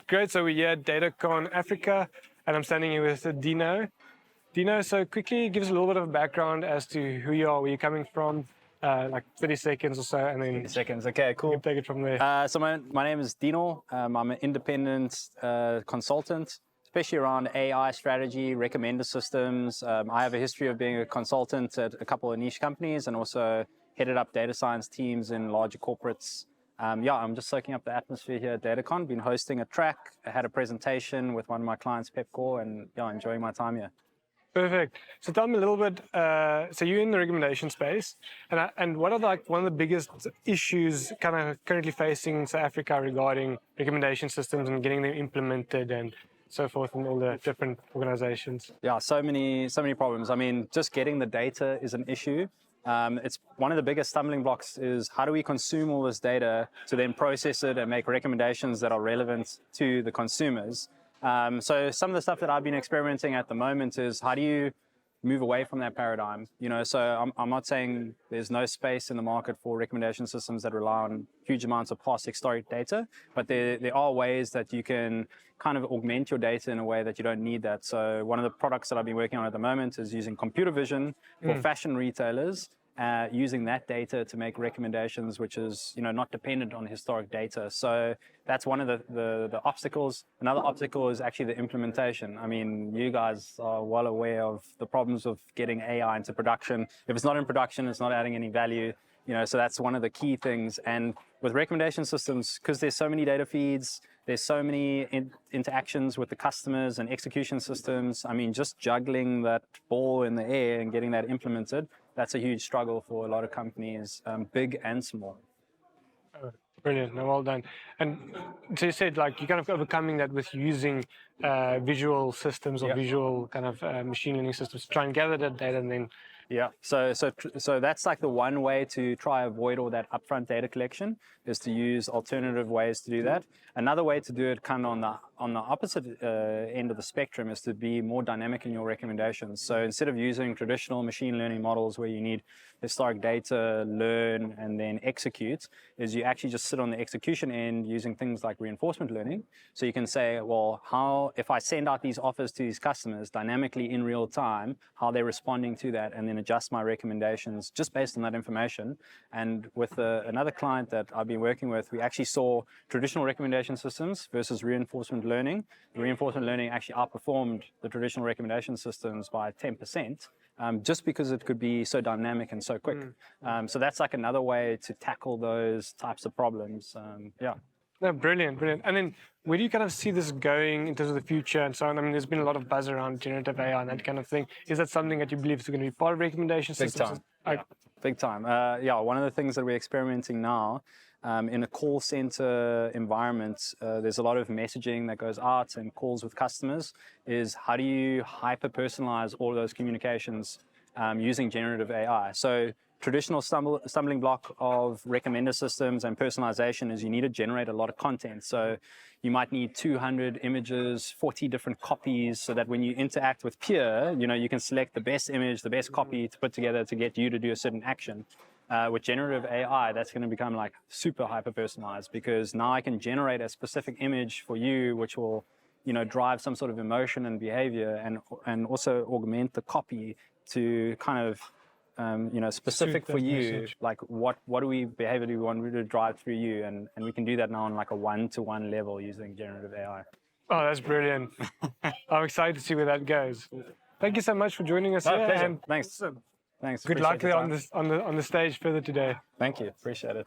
Great. So we're here at DataCon Africa, and I'm standing here with Dino. Dino, so quickly give us a little bit of a background as to who you are, where you're coming from, like 30 seconds or so, and then 30 seconds. Okay, cool. you can take it from there. So my name is Dino. I'm an independent consultant, especially around AI strategy, recommender systems. I have a history of being a consultant at a couple of niche companies and also headed up data science teams in larger corporates. I'm just soaking up the atmosphere here at DataCon. Been hosting a track. I had a presentation with one of my clients, Pepcore, and enjoying my time here. Perfect. So tell me a little bit, so you're in the recommendation space, and what are one of the biggest issues kind of currently facing South Africa regarding recommendation systems and getting them implemented and so forth in all the different organizations? Yeah, so many problems. I mean, just getting the data is an issue. It's one of the biggest stumbling blocks is how do we consume all this data to then process it and make recommendations that are relevant to the consumers. So some of the stuff that I've been experimenting at the moment is how do you move away from that paradigm? So I'm not saying there's no space in the market for recommendation systems that rely on huge amounts of past historic data, but there are ways that you can kind of augment your data in a way that you don't need that. So one of the products that I've been working on at the moment is using computer vision for fashion retailers, using that data to make recommendations, which is not dependent on historic data. So that's one of the obstacles. Another obstacle is actually the implementation. I mean, you guys are well aware of the problems of getting AI into production. If it's not in production, it's not adding any value. So that's one of the key things. And with recommendation systems, because there's so many data feeds, there's so many interactions with the customers and execution systems. I mean, just juggling that ball in the air and getting that implemented, that's a huge struggle for a lot of companies, big and small. Oh, brilliant. No, well done. And so you said you're kind of overcoming that with using visual systems or visual kind of machine learning systems to try and gather that data and then. Yeah, so that's like the one way to try avoid all that upfront data collection is to use alternative ways to do that. Another way to do it kind of on the opposite end of the spectrum is to be more dynamic in your recommendations. So instead of using traditional machine learning models where you need historic data, learn, and then execute, is you actually just sit on the execution end using things like reinforcement learning. So you can say, well, if I send out these offers to these customers dynamically in real time, how they're responding to that, and then adjust my recommendations just based on that information. And with another client that I've been working with, we actually saw traditional recommendation systems versus reinforcement learning. The reinforcement learning actually outperformed the traditional recommendation systems by 10%, just because it could be so dynamic and so quick. So that's like another way to tackle those types of problems. No, brilliant. And then where do you kind of see this going in terms of the future and so on? I mean, there's been a lot of buzz around generative AI and that kind of thing. Is that something that you believe is going to be part of recommendation systems? Big time. One of the things that we're experimenting now in a call center environment, there's a lot of messaging that goes out and calls with customers, is how do you hyper-personalize all those communications using generative AI? So traditional stumbling block of recommender systems and personalization is you need to generate a lot of content. So you might need 200 images, 40 different copies, so that when you interact with peer, you can select the best image, the best copy to put together to get you to do a certain action. With generative AI, that's going to become like super hyper-personalized, because now I can generate a specific image for you, which will drive some sort of emotion and behavior, and also augment the copy to kind of specific for you, message. Like what behavior do we want to drive through you, and we can do that now on like a one-to-one level using generative AI. Oh, that's brilliant. I'm excited to see where that goes. Thank you so much for joining us here. Pleasure. Thanks. Good luck there on the stage further today. Thank you. Appreciate it.